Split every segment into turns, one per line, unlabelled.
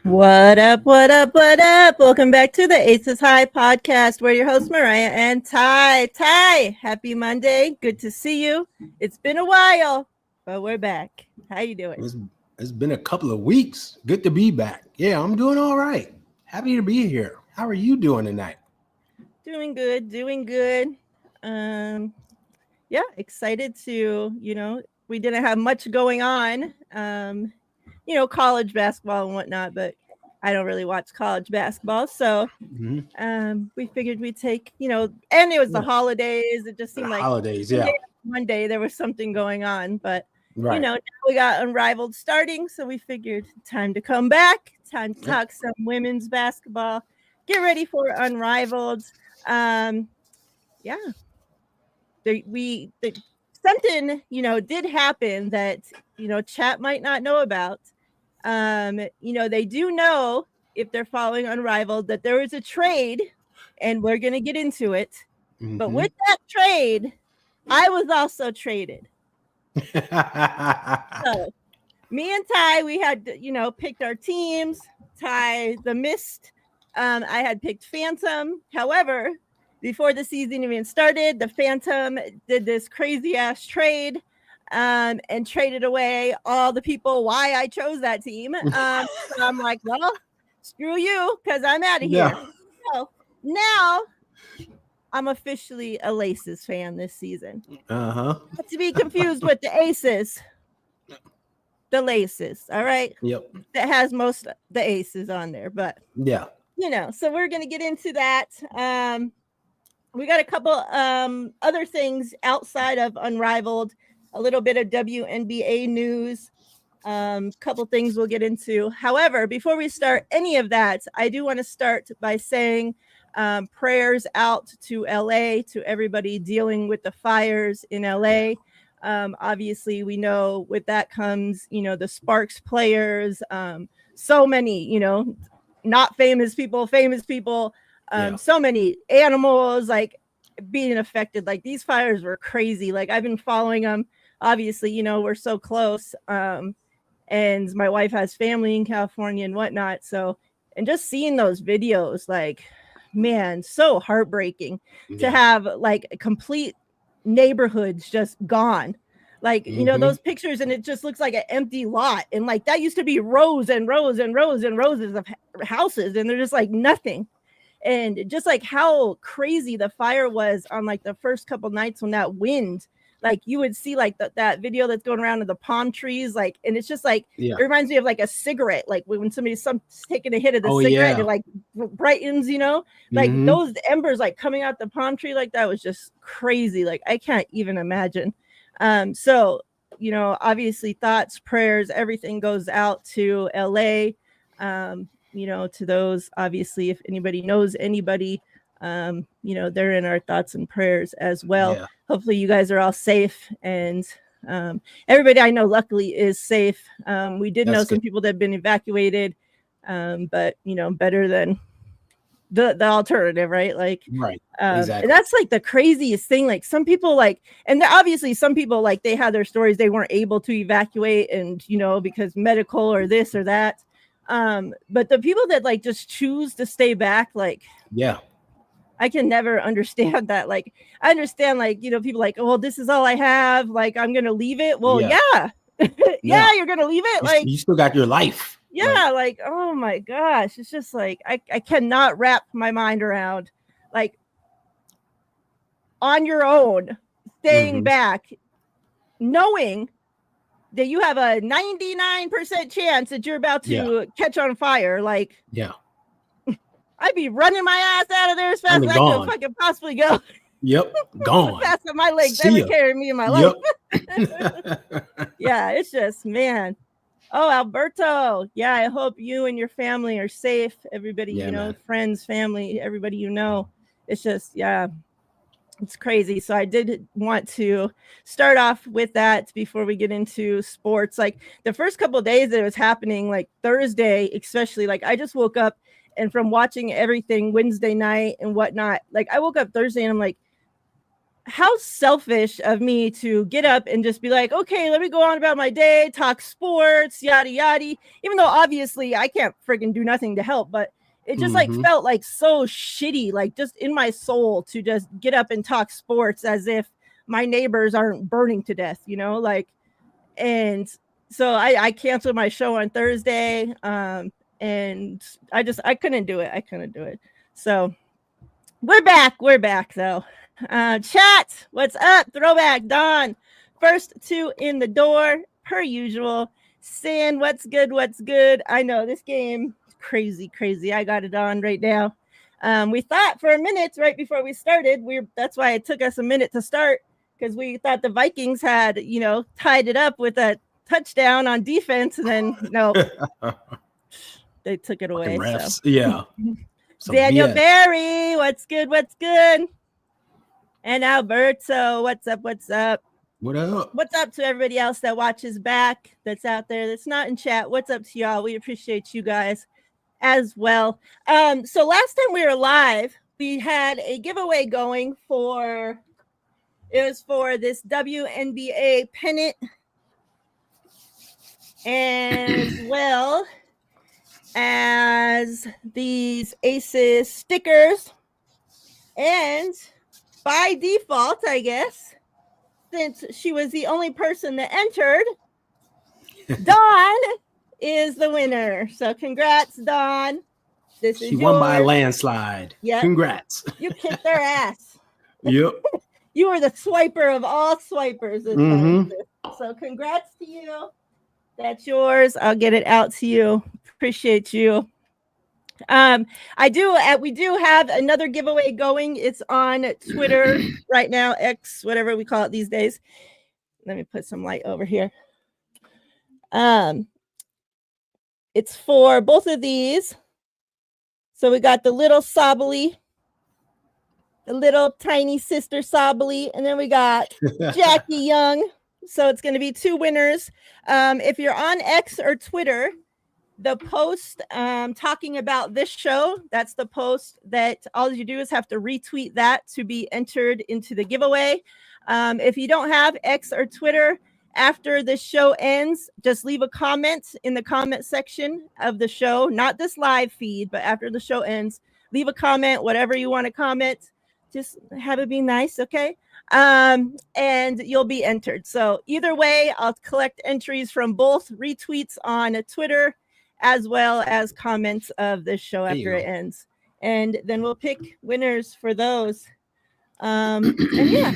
What up, what up, what up? Welcome back to the Aces High podcast. We're your hosts, Mariah and Ty. Ty, happy Monday. Good to see you. It's been a while, but we're back. How you doing?
It's been a couple of weeks. Good to be back. Yeah, I'm doing all right. Happy to be here. How are you doing tonight?
Doing good, doing good. Yeah, excited to, we didn't have much going on, college basketball and whatnot, but I don't really watch college basketball. So we figured we'd take, and it was the holidays. It just seemed like
holidays, yeah.
One day there was something going on, but
Right.
now we got Unrivaled starting. So we figured time to come back, time to talk some women's basketball, get ready for Unrivaled. Yeah. Something, did happen that, chat might not know about. They do know, if they're following Unrivaled, that there was a trade, and we're going to get into it. Mm-hmm. But with that trade, I was also traded. So me and Ty, we had, picked our teams. Ty, the Mist. I had picked Phantom. However, before the season even started, the Phantom did this crazy ass trade and traded away all the people why I chose that team. So I'm like, well, screw you, because I'm out of here. So now I'm officially a Laces fan this season. Not to be confused with the Aces. The Laces, all right?
Yep.
That has most of the Aces on there, but
yeah.
So we're going to get into that. We got a couple other things outside of Unrivaled, a little bit of WNBA news, couple things we'll get into. However, before we start any of that, I do want to start by saying prayers out to LA, to everybody dealing with the fires in LA. Obviously, we know with that comes, the Sparks players, so many, not famous people, so many animals like being affected. Like, these fires were crazy. Like, I've been following them. Obviously, we're so close. And my wife has family in California and whatnot. So, and just seeing those videos, like, man, so heartbreaking to have like complete neighborhoods just gone. Like, those pictures, and it just looks like an empty lot. And like, that used to be rows and rows and rows and rows of houses, and they're just like nothing. And just like how crazy the fire was on like the first couple nights when that wind, like you would see like that video that's going around of the palm trees, like, and it's just like, it reminds me of like a cigarette, like when somebody's taking a hit of the cigarette, it like brightens, like those embers like coming out the palm tree, like that was just crazy. Like, I can't even imagine. So, obviously thoughts, prayers, everything goes out to LA. To those, obviously, if anybody knows anybody, they're in our thoughts and prayers as well. Yeah. Hopefully you guys are all safe, and everybody I know luckily is safe. We did know some people that have been evacuated, but better than the alternative, right? Like,
right. Exactly.
And that's like the craziest thing. Like, some people and obviously some people, like, they had their stories, they weren't able to evacuate, and because medical or this or that. But the people that like just choose to stay back, like, I can never understand that. Like, I understand, like, people like, oh, well, this is all I have, like, I'm gonna leave it. Well, yeah. You're gonna leave it. Like,
you still got your life.
Like, oh my gosh, it's just like I cannot wrap my mind around, like, on your own staying back, knowing that you have a 99% chance that you're about to catch on fire. Like, I'd be running my ass out of there as fast as I could fucking possibly go.
Yep, gone.
As fast as my legs ever carried me in my life. Yeah, it's just, man. Oh, Alberto. Yeah, I hope you and your family are safe. Everybody, man. Friends, family, everybody, it's just, it's crazy. So I did want to start off with that before we get into sports. Like, the first couple of days that it was happening, like Thursday, especially, like, I just woke up, and from watching everything Wednesday night and whatnot, like, I woke up Thursday and I'm like, how selfish of me to get up and just be like, okay, let me go on about my day, talk sports, yada yada. Even though obviously I can't freaking do nothing to help, but it just like felt like so shitty, like just in my soul to just get up and talk sports as if my neighbors aren't burning to death, you know, like. And so I canceled my show on Thursday, and I couldn't do it. So we're back though. Chat, what's up? Throwback Don, first two in the door per usual. Sin, what's good? I know this game is crazy. I got it on right now. We thought for a minute right before we started, that's why it took us a minute to start, because we thought the Vikings had, tied it up with a touchdown on defense, and then no, they took it away.
Refs.
So.
Yeah.
Daniel Barry, what's good? And Alberto, what's up?
What up?
What's up to everybody else that watches back, that's out there, that's not in chat? What's up to y'all? We appreciate you guys as well. So last time we were live, we had a giveaway going for this WNBA pennant, as well as these Aces stickers. And by default, I guess, since she was the only person that entered, Dawn is the winner. So congrats, Dawn.
She won by a landslide.
Yeah.
Congrats.
You kicked their ass.
Yep.
You were the swiper of all swipers this time. So congrats to you. That's yours. I'll get it out to you. Appreciate you. We do have another giveaway going. It's on Twitter right now, X, whatever we call it these days. Let me put some light over here. It's for both of these. So we got the little Sabali, the little tiny sister Sabali, and then we got Jackie Young. So it's going to be two winners. If you're on X or Twitter, the post talking about this show, that's the post that all you do is have to retweet that to be entered into the giveaway. If you don't have X or Twitter, after the show ends, just leave a comment in the comment section of the show, not this live feed, but after the show ends, leave a comment, whatever you want to comment. Just have it be nice, okay? And you'll be entered. So either way, I'll collect entries from both retweets on Twitter as well as comments of this show after it ends. And then we'll pick winners for those. And yeah.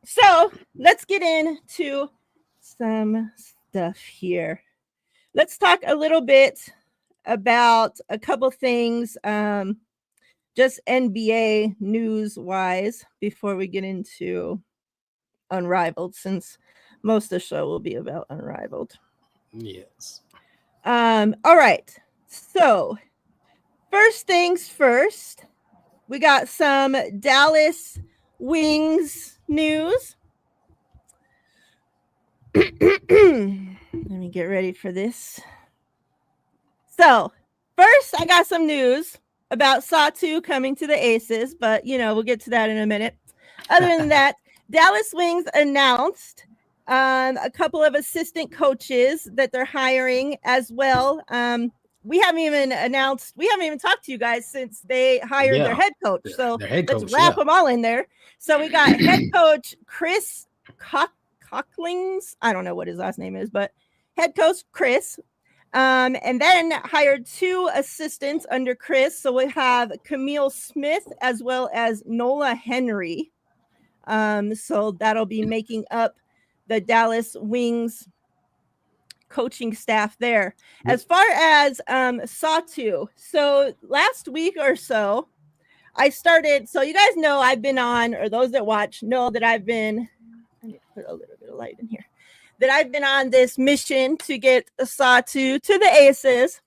So let's get into some stuff here. Let's talk a little bit about a couple things, just NBA news wise, before we get into Unrivaled, since most of the show will be about Unrivaled.
Yes.
All right. So first things first, we got some Dallas Wings news. Let me get ready for this. So first, I got some news about Satu coming to the Aces, but we'll get to that in a minute. Other than that, Dallas Wings announced a couple of assistant coaches that they're hiring as well. We haven't even talked to you guys since they hired their head coach. So let's wrap them all in there. So we got head coach Chris Cocklings. I don't know what his last name is, but head coach Chris. And then hired two assistants under Chris. So we have Camille Smith as well as Nola Henry. So that'll be making up the Dallas Wings coaching staff there. As far as Satu, so last week or so, I started. So you guys know I've been on, or those that watch know that I've been. I need to put a little bit of light in here. That I've been on this mission to get Satu to the Aces.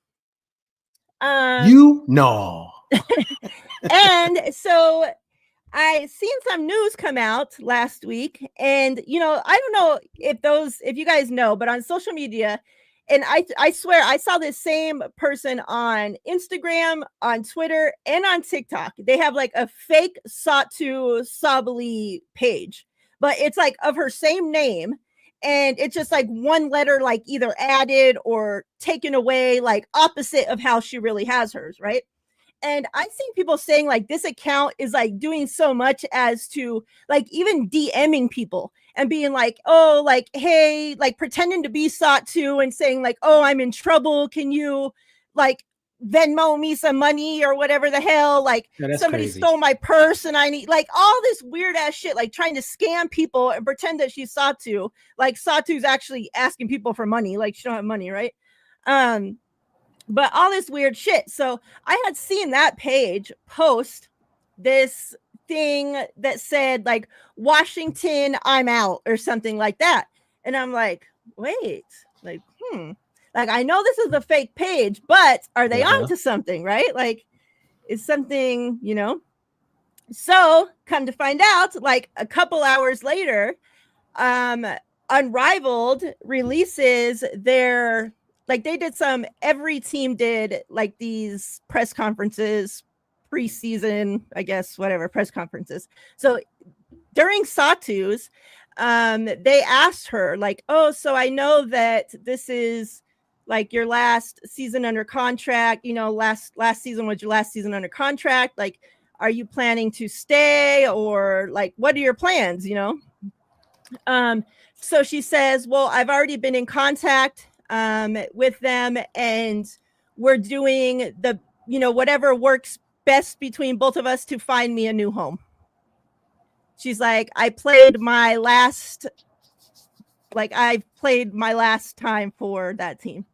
And so I seen some news come out last week, and I don't know if you guys know, but on social media, And I swear I saw this same person on Instagram, on Twitter, and on TikTok. They have like a fake Satu Sabali page, but it's like of her same name. And it's just like one letter, like either added or taken away, like opposite of how she really has hers, right? And I've seen people saying like this account is like doing so much as to like even DMing people and being like, oh, like, hey, like pretending to be sought to and saying like, oh, I'm in trouble. Can you like Venmo me some money or whatever the hell? Like somebody
crazy.
stole my purse and I need like all this weird ass shit, like trying to scam people and pretend that she's sought to. Like Satu's actually asking people for money, like she don't have money, right? But all this weird shit. So I had seen that page post this thing that said like Washington, I'm out or something like that. And I'm like, wait, like, like I know this is a fake page, but are they onto something, right? Like, is something, you know? So come to find out, like a couple hours later, Unrivaled releases their, like they did some, every team did like these press conferences, preseason, I guess, whatever, press conferences. So during Satu's, they asked her like, oh, so I know that this is like your last season under contract, you know, last season was your last season under contract. Like, are you planning to stay or like, what are your plans, you know? So she says, well, I've already been in contact with them and we're doing the, you know, whatever works best between both of us to find me a new home. She's like, I played my last time for that team.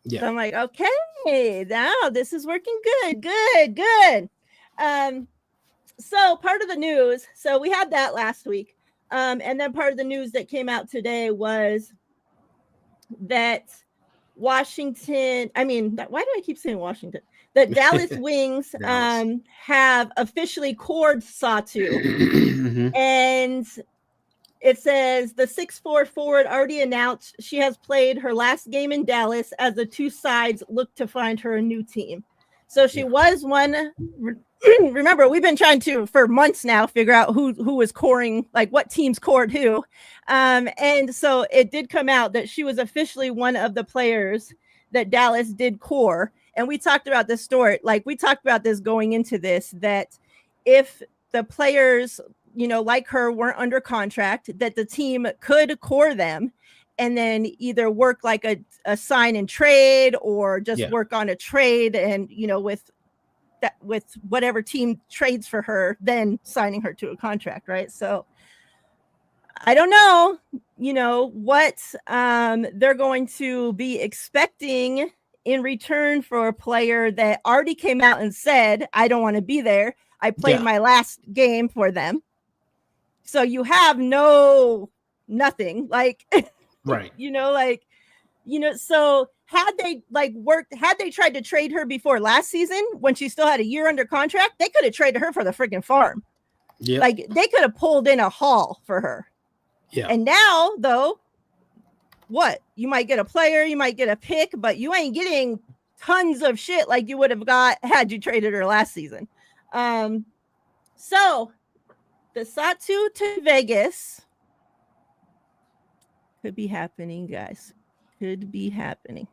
Yeah. So I'm like, okay, now this is working good. So part of the news, so we had that last week. And then part of the news that came out today was that Washington, why do I keep saying Washington? That Dallas Wings have officially cored Satu. And it says the 6'4" forward already announced she has played her last game in Dallas as the two sides look to find her a new team. So she was one. Remember, we've been trying to, for months now, figure out who was coring, like what teams cored who. And so it did come out that she was officially one of the players that Dallas did core. And we talked about this story, like we talked about this going into this, that if the players, you know, like her weren't under contract, that the team could core them and then either work like a sign and trade or just work on a trade and, you know, with whatever team trades for her, then signing her to a contract, right? So I don't know, you know, what they're going to be expecting in return for a player that already came out and said, I don't want to be there. I played my last game for them. So you have nothing, like, right. You know, like, you know, so had they tried to trade her before last season when she still had a year under contract, they could have traded her for the freaking farm. Yeah. Like they could have pulled in a haul for her. Yeah. And now though, what? You might get a player, you might get a pick, but you ain't getting tons of shit like you would have got had you traded her last season. So the Satu to Vegas could be happening, guys. Could be happening.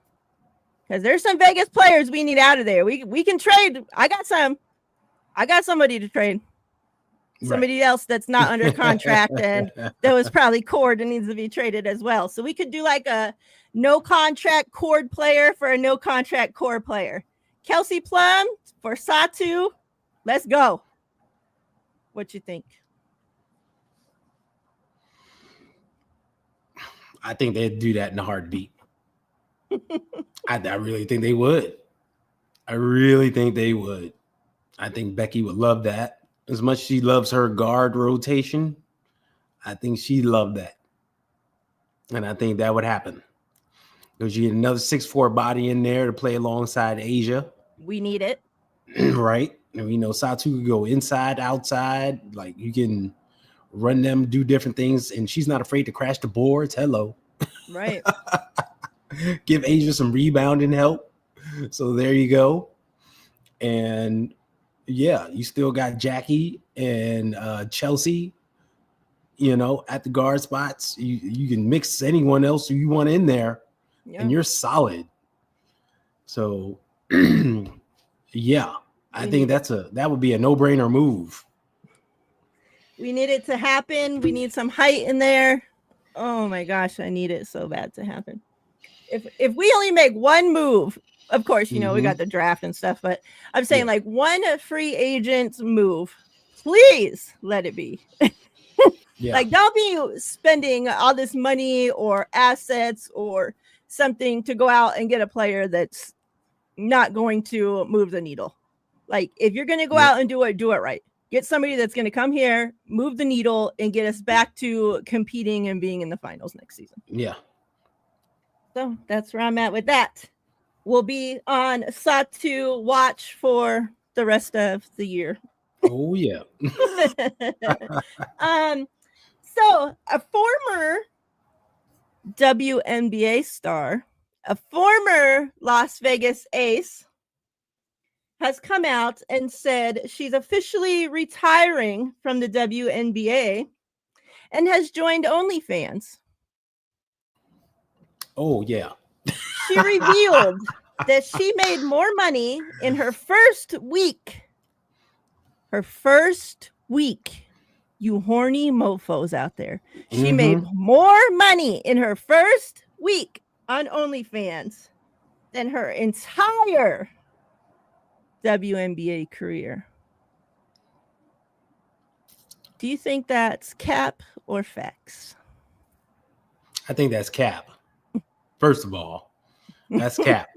Because there's some Vegas players we need out of there. We can trade. I got somebody to trade. Somebody else that's not under contract and that was probably cored and needs to be traded as well. So we could do like a no contract cored player for a no contract core player. Kelsey Plum for Satu. Let's go. What you think?
I think they'd do that in a heartbeat. I really think they would. I really think they would. I think Becky would love that. As much as she loves her guard rotation, I think she'd love that. And I think that would happen. Because you get another 6'4" body in there to play alongside Asia.
We need it.
Right? And we know Satu could go inside, outside. Like you can run them, do different things. And she's not afraid to crash the boards. Hello.
Right.
Give Asia some rebounding help. So there you go. And yeah, you still got Jackie and Chelsea, at the guard spots. You can mix anyone else you want in there, and you're solid. So yeah, I think that would be a no-brainer move.
We need it to happen. We need some height in there. Oh my gosh, I need it so bad to happen. If we only make one move, of course, we got the draft and stuff, but I'm saying like one free agent move, please let it be. Like, don't be spending all this money or assets or something to go out and get a player that's not going to move the needle. Like, if you're going to go out and do it right. Get somebody that's going to come here, move the needle, and get us back to competing and being in the finals next season.
Yeah.
So that's where I'm at with that. We'll be on Satu watch for the rest of the year.
Oh, yeah.
So a former WNBA star, a former Las Vegas ace, has come out and said she's officially retiring from the WNBA and has joined OnlyFans.
Oh, yeah.
She revealed that she made more money in her first week. Her first week, you horny mofos out there. She made more money in her first week on OnlyFans than her entire WNBA career. Do you think that's cap or facts?
I think that's cap. First of all, that's cap.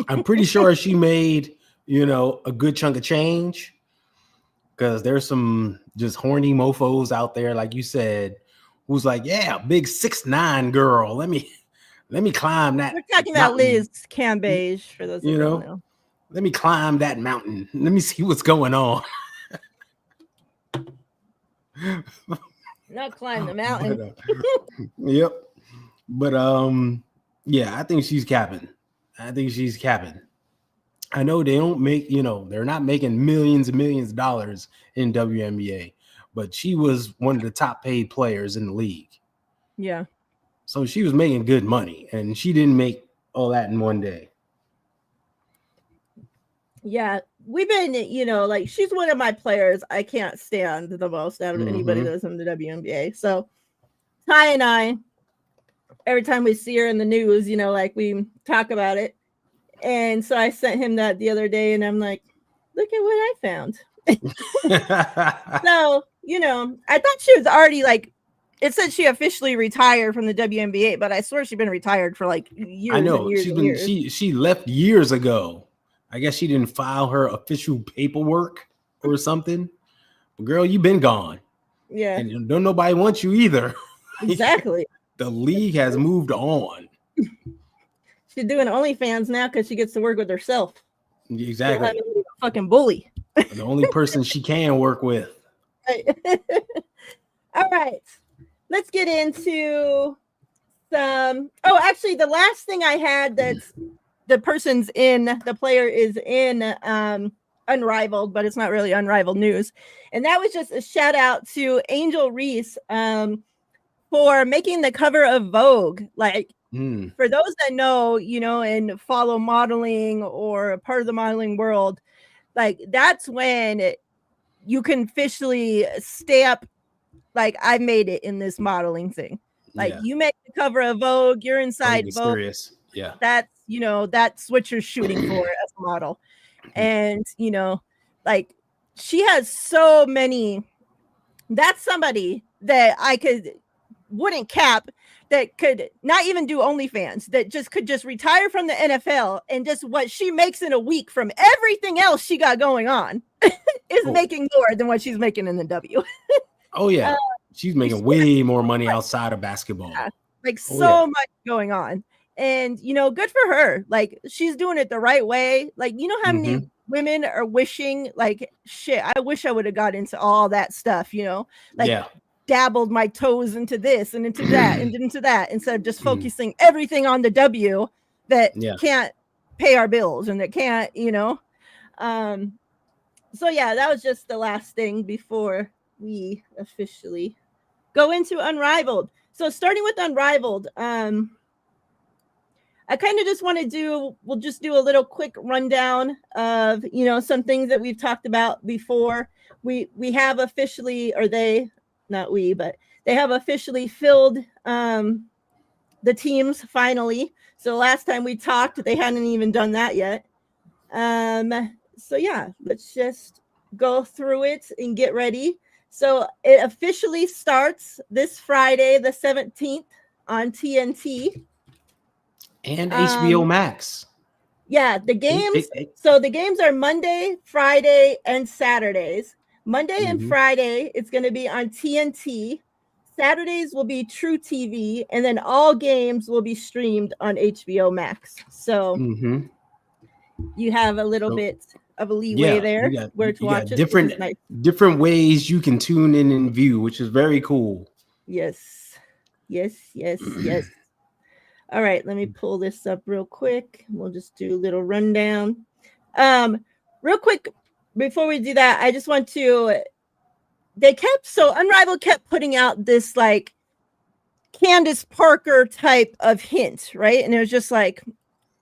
I'm pretty sure she made, a good chunk of change, because there's some just horny mofos out there, like you said, who's like, yeah, big 6'9" girl. Let me climb that.
We're talking about Liz Cambage, for those who don't know.
Let me climb that mountain. Let me see what's going on.
Not climb the mountain.
Yep. But yeah, I think she's capping. I know they don't make, they're not making millions and millions of dollars in WNBA, but she was one of the top paid players in the league.
Yeah.
So she was making good money, and she didn't make all that in one day.
Yeah, we've been, like, she's one of my players I can't stand the most out of anybody that's in the WNBA. So Ty and I, every time we see her in the news, like, we talk about it. And so I sent him that the other day, and I'm like, look at what I found. So, I thought she was already, like, it said she officially retired from the WNBA, but I swear she's been retired for like years. I know, and years.
She left years ago. I guess she didn't file her official paperwork or something. But girl, you've been gone.
Yeah.
And don't nobody want you either.
Exactly.
The league has moved on.
She's doing OnlyFans now because she gets to work with herself.
Exactly.
Fucking bully.
The only person she can work with.
Right. All right. Let's get into some. Oh, actually, the last thing I had that's the player is in Unrivaled, but it's not really Unrivaled news. And that was just a shout out to Angel Reese for making the cover of Vogue. Like, for those that know, and follow modeling or a part of the modeling world, like, that's when you can officially stamp, like, I made it in this modeling thing. Like, you make the cover of Vogue, you're inside Vogue.
Serious. Yeah.
That's what you're shooting for as a model. And, like, she has so many. That's somebody that wouldn't cap, that could not even do OnlyFans, that could just retire from the NFL, and just what she makes in a week from everything else she got going on is making more than what she's making in the W.
Oh, yeah. She's making way more money outside of basketball.
Yeah, like, much going on. And, good for her. Like, she's doing it the right way. Like, how many women are wishing, like, shit, I wish I would have got into all that stuff, dabbled my toes into this and into that and into that, instead of just focusing everything on the W. that
Yeah.
can't pay our bills and that can't, so yeah, that was just the last thing before we officially go into Unrivaled. So starting with Unrivaled, I kind of just want to we'll just do a little quick rundown of, some things that we've talked about before. We have officially, or they, not we, but they have officially filled the teams finally. So last time we talked, they hadn't even done that yet. So yeah, let's just go through it and get ready. So it officially starts this Friday, the 17th on TNT.
And HBO Max.
Yeah, the games. So the games are Monday, Friday, and Saturdays. Monday and Friday, it's going to be on TNT. Saturdays will be True TV, and then all games will be streamed on HBO Max. So you have a little bit of a leeway there where to watch it.
Different ways you can tune in and view, which is very cool.
Yes. All right, let me pull this up real quick. We'll just do a little rundown. Real quick, before we do that, I just want to, Unrivaled kept putting out this like Candace Parker type of hint, right? And it was just like,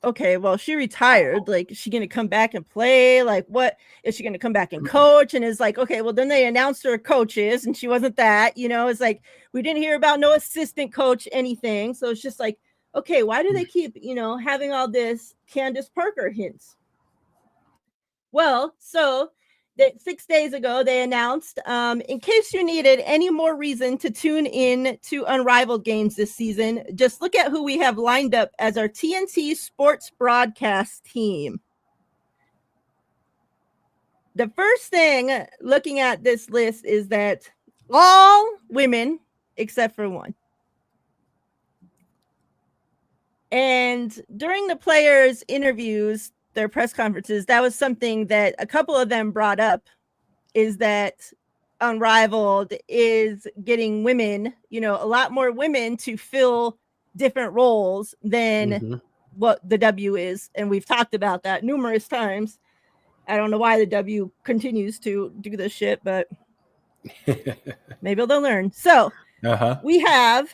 okay, well, she retired. Like, is she going to come back and play? Like, what is she going to come back and coach? And it's like, okay, well, then they announced her coaches and she wasn't that, it's like, we didn't hear about no assistant coach, anything. So it's just like, okay, why do they keep, having all this Candace Parker hints? Well, so 6 days ago, they announced, in case you needed any more reason to tune in to Unrivaled games this season, just look at who we have lined up as our TNT sports broadcast team. The first thing looking at this list is that all women except for one. And during the players' interviews, their press conferences, that was something that a couple of them brought up, is that Unrivaled is getting women, a lot more women to fill different roles than what the W is. And we've talked about that numerous times. I don't know why the W continues to do this shit, but maybe they'll learn. So we have,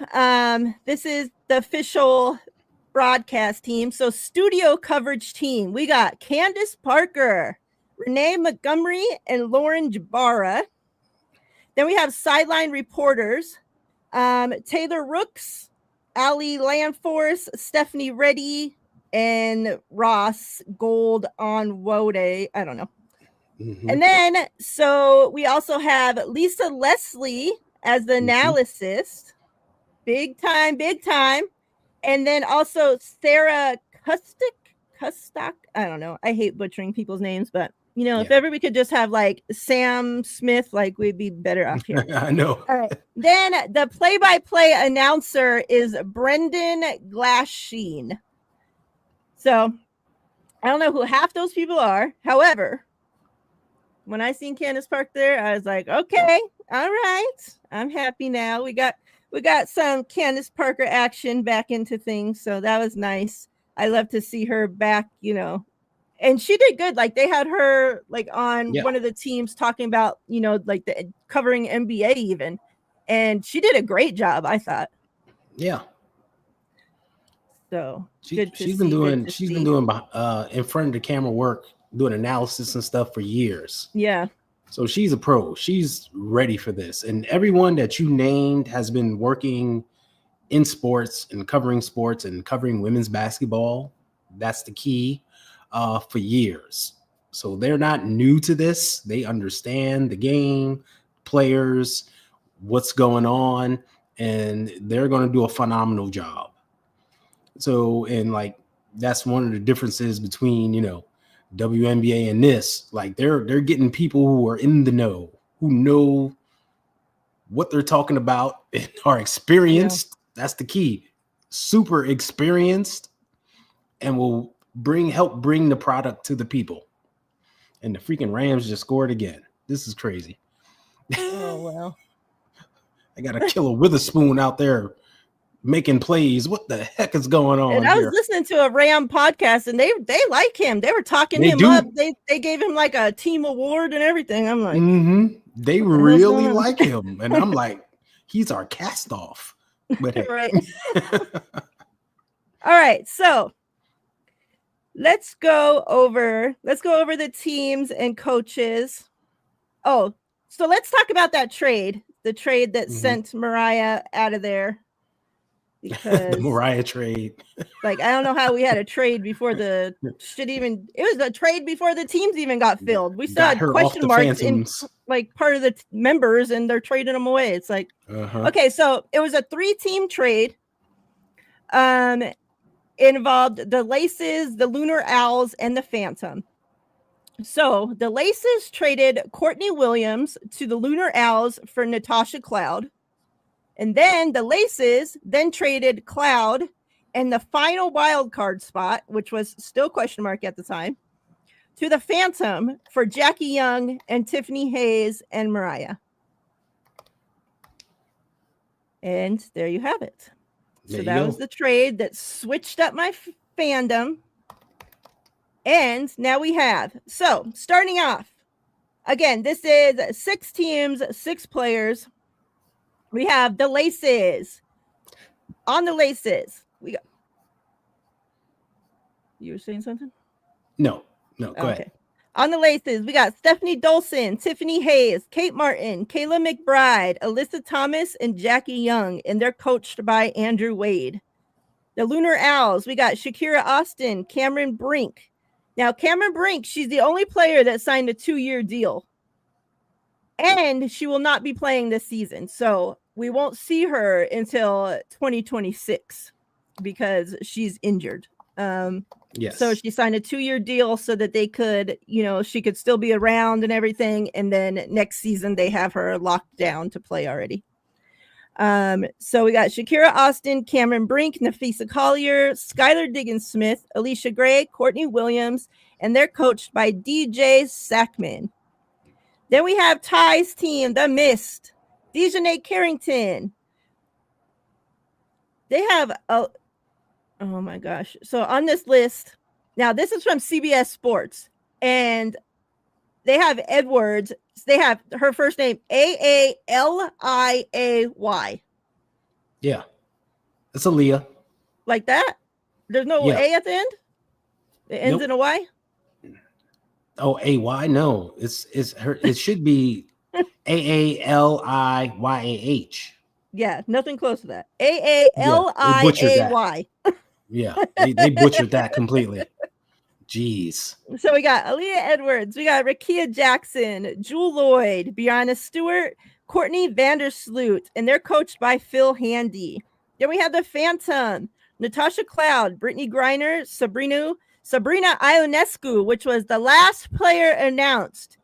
this is the official broadcast team. So studio coverage team, we got Candace Parker, Renee Montgomery, and Lauren Jabara. Then we have sideline reporters, Taylor Rooks, Ali Landforce, Stephanie Reddy, and Ross Gold on Wode. I don't know. And then, so we also have Lisa Leslie as the analyst. Big time. And then also Sarah Kustok. I don't know. I hate butchering people's names, but if ever we could just have like Sam Smith, like we'd be better off here.
I know.
All right. Then the play-by-play announcer is Brendan Glasheen. So I don't know who half those people are. However, when I seen Candace Park there, I was like, okay, all right. I'm happy now. We got some Candace Parker action back into things. So that was nice. I love to see her back, and she did good. Like they had her like on one of the teams talking about, like the covering NBA even. And she did a great job, I thought.
Yeah.
So
she's been doing in front of the camera work, doing analysis and stuff for years.
Yeah.
So she's a pro. She's ready for this. And everyone that you named has been working in sports and covering women's basketball. That's the key for years. So they're not new to this. They understand the game, players, what's going on, and they're going to do a phenomenal job. So, and like, that's one of the differences between, WNBA and this. Like they're getting people who are in the know, who know what they're talking about and are experienced. Yeah. That's the key. Super experienced and will help bring the product to the people. And the freaking Rams just scored again. This is crazy.
Oh, well.
I got to kill a Witherspoon out there making plays. What the heck is going on
And I was
here?
listening to a Ram podcast, and they like him. They were talking
They
him
do.
up. They gave him like a team award and everything. I'm like,
They
what the hell's
really
going on?
like him, and I'm like, he's our cast off. But hey.
Right. All right, so let's go over the teams and coaches. Oh, so let's talk about that trade. The trade that sent Mariah out of there. Because
the Mariah trade.
Like, I don't know how we had a trade before the shit even. It was a trade before the teams even got filled. We still had question marks in like part of the members, and they're trading them away. It's like, okay, so it was a 3-team trade. Involved the Laces, the Lunar Owls, and the Phantom. So the Laces traded Courtney Williams to the Lunar Owls for Natasha Cloud. And then the Laces then traded Cloud and the final wild card spot, which was still question mark at the time, to the Phantom for Jackie Young and Tiffany Hayes and Mariah. And there you have it. So that was the trade that switched up my fandom. And now we have, so starting off, again, this is 6 teams, 6 players. We have the Laces. On the Laces, we got. You were saying something?
No, go ahead.
On the Laces, we got Stephanie Dolson, Tiffany Hayes, Kate Martin, Kayla McBride, Alyssa Thomas, and Jackie Young, and they're coached by Andrew Wade. The Lunar Owls, we got Shakira Austin, Cameron Brink. Now, Cameron Brink, she's the only player that signed a 2-year deal. And she will not be playing this season. So we won't see her until 2026 because she's injured.
Yes.
So she signed a 2-year deal so that they could, she could still be around and everything. And then next season they have her locked down to play already. So we got Shakira Austin, Cameron Brink, Nafisa Collier, Skylar Diggins-Smith, Alicia Gray, Courtney Williams, and they're coached by DJ Sackman. Then we have Ty's team, the Mist, Dejanay Carrington. They have oh my gosh. So on this list, now this is from CBS Sports, and they have Edwards. They have her first name, Aaliay.
Yeah. It's Aaliyah.
Like that? There's no A at the end? It ends in a Y?
Oh, AY? No. It's her. It should be Aaliyyah.
Yeah, nothing close to that. Aaliay.
Yeah, they butchered that completely. Jeez.
So we got Aaliyah Edwards, we got Rakia Jackson, Jewel Lloyd, Brianna Stewart, Courtney Vandersloot, and they're coached by Phil Handy. Then we have the Phantom, Natasha Cloud, Brittany Griner, Sabrina Ionescu, which was the last player announced.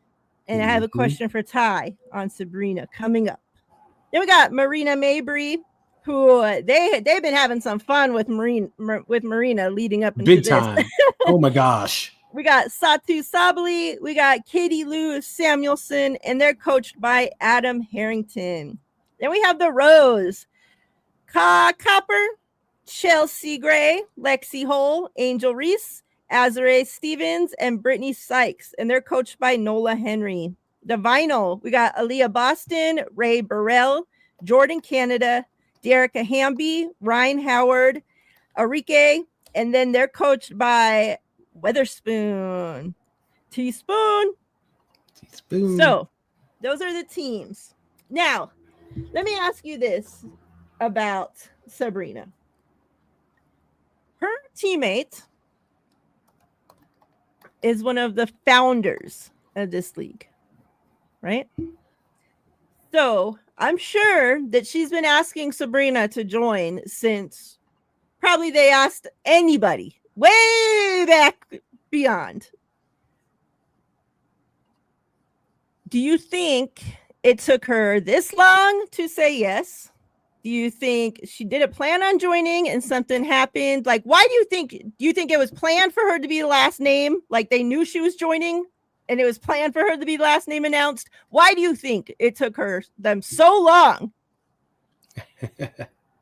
And I have a question for Ty on Sabrina coming up. Then we got Marina Mabry, who they've been having some fun with Marina leading up into
big
this.
time. Oh my gosh.
We got Satu Sabali, we got Katie Lou Samuelson, and they're coached by Adam Harrington. Then we have the Rose, Ka Copper, Chelsea Gray, Lexi Hole, Angel Reese, Azare Stevens, and Brittany Sykes, and they're coached by Nola Henry. The Vinyl, we got Aaliyah Boston, Ray Burrell, Jordan Canada, Derica Hamby, Ryan Howard, Arike, and then they're coached by Weatherspoon. Teaspoon. So those are the teams. Now, let me ask you this about Sabrina. Her teammate is one of the founders of this league, right? So I'm sure that she's been asking Sabrina to join since probably they asked anybody way back beyond. Do you think it took her this long to say yes? Do you think she didn't plan on joining and something happened? Like, why do you think it was planned for her to be the last name? Like they knew she was joining and it was planned for her to be last name announced. Why do you think it took them so long?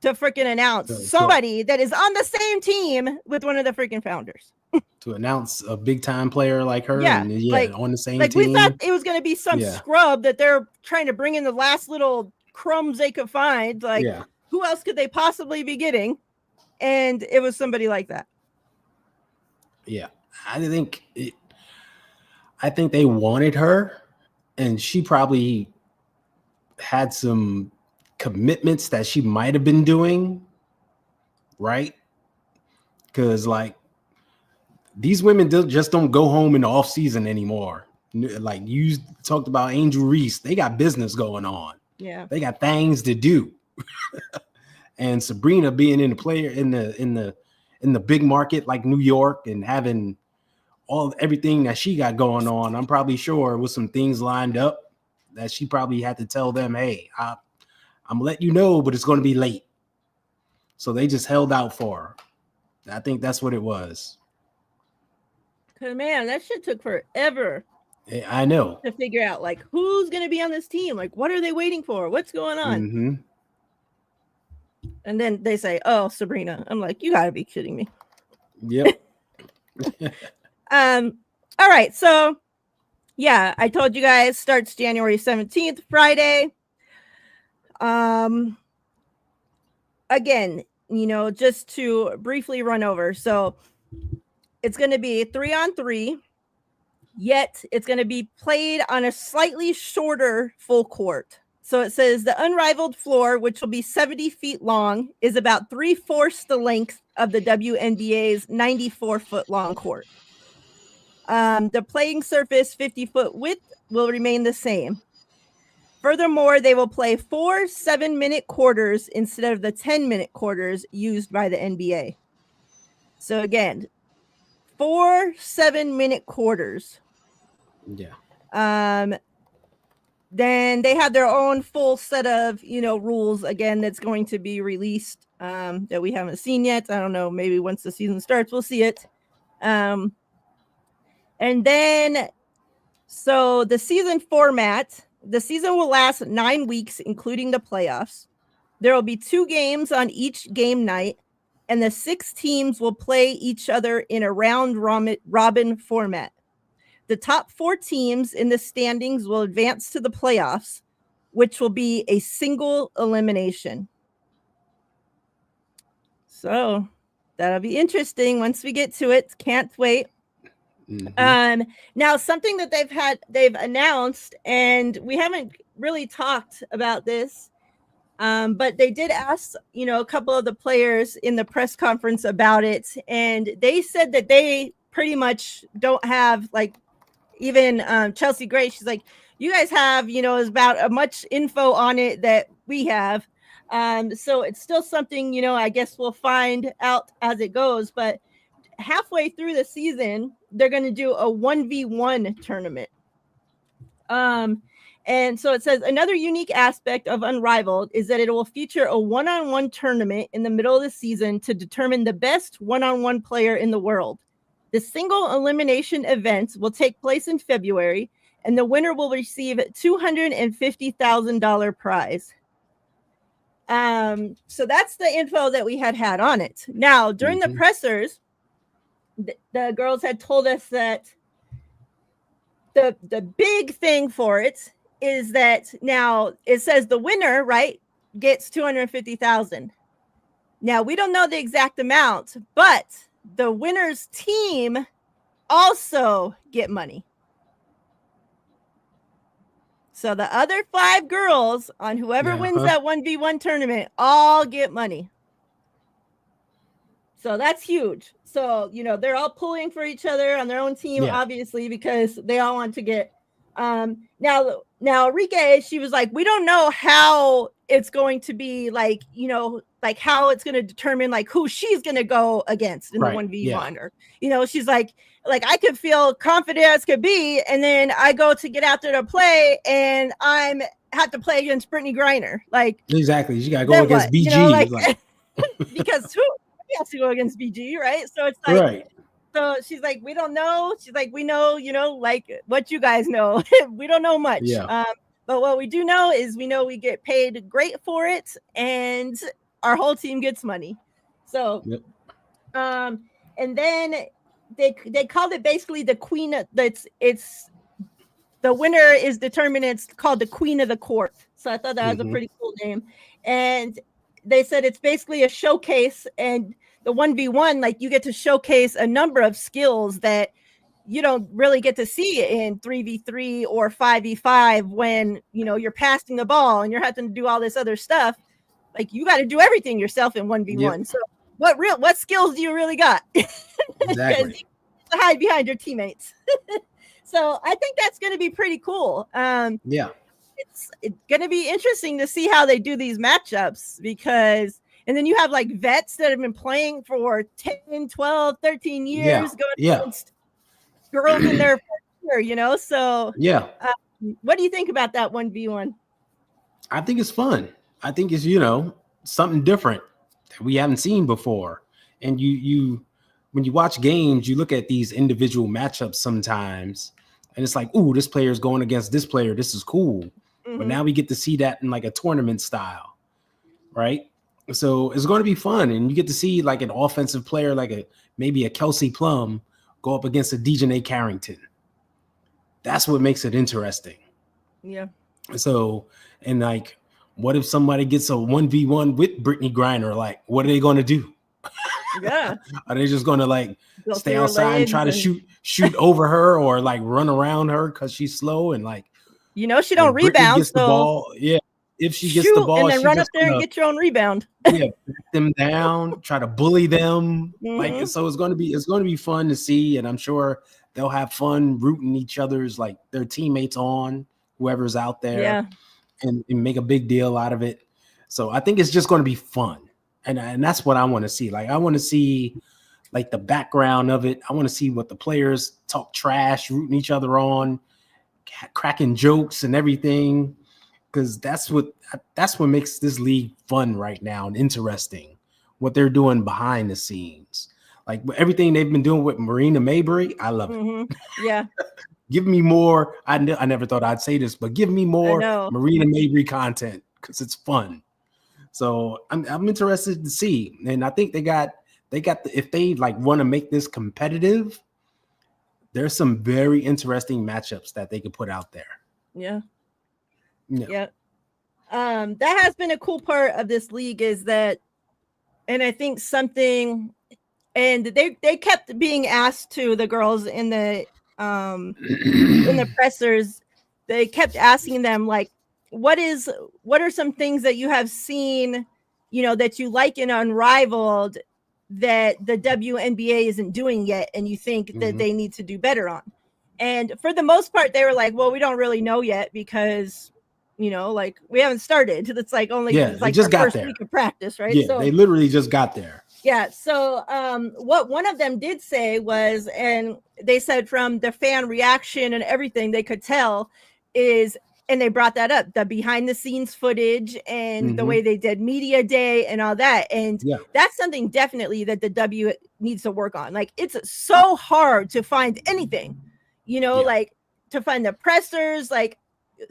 to freaking announce somebody that is on the same team with one of the freaking founders.
To announce a big time player like her,
Yeah,
and
like,
on the same
like
team.
We thought it was going to be some scrub that they're trying to bring in the last little crumbs they could find. Like, who else could they possibly be getting? And it was somebody like that.
Yeah, I think they wanted her, and she probably had some commitments that she might have been doing, right? Because like these women just don't go home in the off season anymore. Like you talked about Angel Reese, they got business going on.
Yeah,
they got things to do. And Sabrina being in the big market like New York and having everything that she got going on, I'm probably sure with some things lined up that she probably had to tell them, hey, I'm letting you know, but it's going to be late. So they just held out for her. I think that's what it was.
Cause man, that shit took forever.
I know.
To figure out like who's going to be on this team. Like, what are they waiting for? What's going on?
Mm-hmm.
And then they say, "Oh, Sabrina." I'm like, "You gotta be kidding me."
Yep.
All right. So, yeah, I told you guys starts January 17th, Friday. Again, just to briefly run over. So, it's going to be 3-on-3. Yet it's going to be played on a slightly shorter full court. So it says the unrivaled floor, which will be 70 feet long, is about 3/4 the length of the WNBA's 94-foot long court. The playing surface, 50-foot width, will remain the same. Furthermore, they will play 4 7-minute quarters instead of the 10-minute quarters used by the NBA. So again, 4 7-minute quarters.
Yeah.
Then they have their own full set of, rules again that's going to be released that we haven't seen yet. I don't know. Maybe once the season starts, we'll see it. And then, so the season format, the season will last 9 weeks, including the playoffs. There will be 2 games on each game night, and the 6 teams will play each other in a round robin format. The top 4 teams in the standings will advance to the playoffs, which will be a single elimination. So that'll be interesting once we get to it. Can't wait. Mm-hmm. Now, something that they've announced, and we haven't really talked about this, but they did ask, a couple of the players in the press conference about it, and they said that they pretty much don't have like. Even Chelsea Gray, she's like, you guys have, is about as much info on it that we have. So it's still something, I guess we'll find out as it goes. But halfway through the season, they're going to do a 1v1 tournament. And so it says another unique aspect of Unrivaled is that it will feature a one-on-one tournament in the middle of the season to determine the best one-on-one player in the world. The single elimination event will take place in February, and the winner will receive $250,000 prize. So that's the info that we had on it. Now, during the pressers, the girls had told us that the big thing for it is that now it says the winner, right, gets $250,000. Now, we don't know the exact amount, but the winner's team also get money. So the other 5 girls on whoever wins that 1v1 tournament all get money. So that's huge. So, they're all pulling for each other on their own team, obviously, because they all want to get. Now, Rike, she was like, we don't know how it's going to be like, like how it's going to determine like who she's going to go against in the 1v1 or, she's like I could feel confident as could be. And then I go to get out there to play and have to play against Brittany Griner. Like,
exactly. You got to go against BG.
Because who has to go against BG, right? So it's like, so she's like, we don't know. She's like, we know, like what you guys know. We don't know much. But what we do know is we know we get paid great for it. And our whole team gets money. So,
Yep.
And then they called it basically the queen of it's the winner is determined. It's called the queen of the court. So I thought that was a pretty cool name. And they said it's basically a showcase, and the 1v1, like you get to showcase a number of skills that you don't really get to see in 3v3 or 5v5 when, you know, you're passing the ball and you're having to do all this other stuff. Like you got to do everything yourself in 1v1.
Yep.
So what skills do you really got?
Exactly.
To hide behind your teammates. So I think that's going to be pretty cool.
Yeah.
It's going to be interesting to see how they do these matchups, because and then you have like vets that have been playing for 10, 12, 13 years going against girls in their first year, you know? So what do you think about that 1v1?
I think it's fun. I think it's, you know, something different that we haven't seen before. And you when you watch games, you look at these individual matchups sometimes, and it's like, ooh, this player is going against this player. This is cool. But now we get to see that in like a tournament style, right? So it's going to be fun, and you get to see like an offensive player, like maybe a Kelsey Plum, go up against a Dejanay Carrington. That's what makes it interesting.
Yeah.
So, and like, what if somebody gets a 1v1 with Brittany Griner? Like, what are they going to do?
Yeah.
Are they just going to like stay outside and try to shoot over her, or like run around her because she's slow and like,
you know, she don't rebound.
Gets the ball. Yeah. If she gets the ball,
and then run up there and get your own rebound.
Yeah, back them down, try to bully them. Like, so it's going to be fun to see, and I'm sure they'll have fun rooting each other's like their teammates on, whoever's out there, and make a big deal out of it. So I think it's just going to be fun, and that's what I want to see. Like, I want to see like the background of it. I want to see what the players talk trash, rooting each other on, cracking jokes and everything. Because that's what makes this league fun right now and interesting. What they're doing behind the scenes, like everything they've been doing with Marina Mabrey, I love it.
Yeah,
give me more. I never thought I'd say this, but give me more Marina Mabrey content because it's fun. So I'm interested to see, and I think they got if they like want to make this competitive, there's some very interesting matchups that they could put out there.
Yeah. That has been a cool part of this league, is that, and I think something, and they kept being asked to the girls in the pressers, they kept asking them like, what are some things that you have seen, you know, that you like in Unrivaled that the WNBA isn't doing yet, and you think that they need to do better on? And for the most part, they were like, well, we don't really know yet, because you know, like we haven't started. It's like it's like
just
the
got
first
there.
week of practice, right?
Yeah,
so
they literally just got there.
Yeah. So what one of them did say was, and they said from the fan reaction and everything they could tell is, and they brought that up, the behind the scenes footage and the way they did media day and all that. And that's something definitely that the W needs to work on. Like, it's so hard to find anything, you know, like to find the pressers. Like,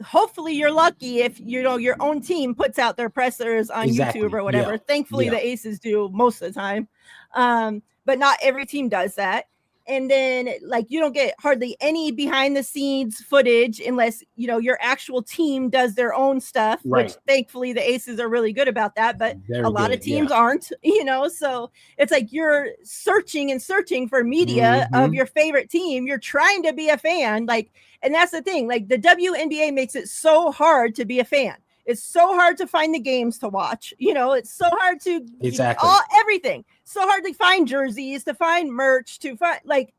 hopefully you're lucky if, you know, your own team puts out their pressers on YouTube or whatever. Thankfully the Aces do most of the time. But not every team does that. And then like, you don't get hardly any behind the scenes footage unless, you know, your actual team does their own stuff, which thankfully the Aces are really good about that, but a lot of teams aren't, you know, so it's like, you're searching for media of your favorite team. You're trying to be a fan. Like, and that's the thing, like the WNBA makes it so hard to be a fan. It's so hard to find the games to watch. You know, it's so hard to everything. So hard to find jerseys, to find merch, to find like,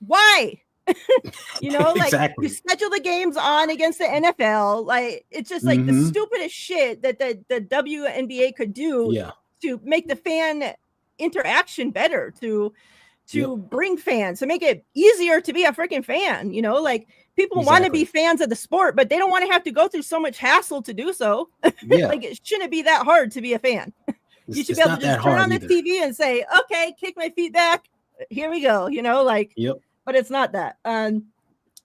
why? You know, like you schedule the games on against the NFL. Like, it's just like the stupidest shit that the WNBA could do to make the fan interaction better, to bring fans, to make it easier to be a freaking fan. You know, like people want to be fans of the sport, but they don't want to have to go through so much hassle to do so. Like, it shouldn't be that hard to be a fan. You should be able to just turn on the TV and say, okay, kick my feet back. Here we go. You know, like, but it's not that.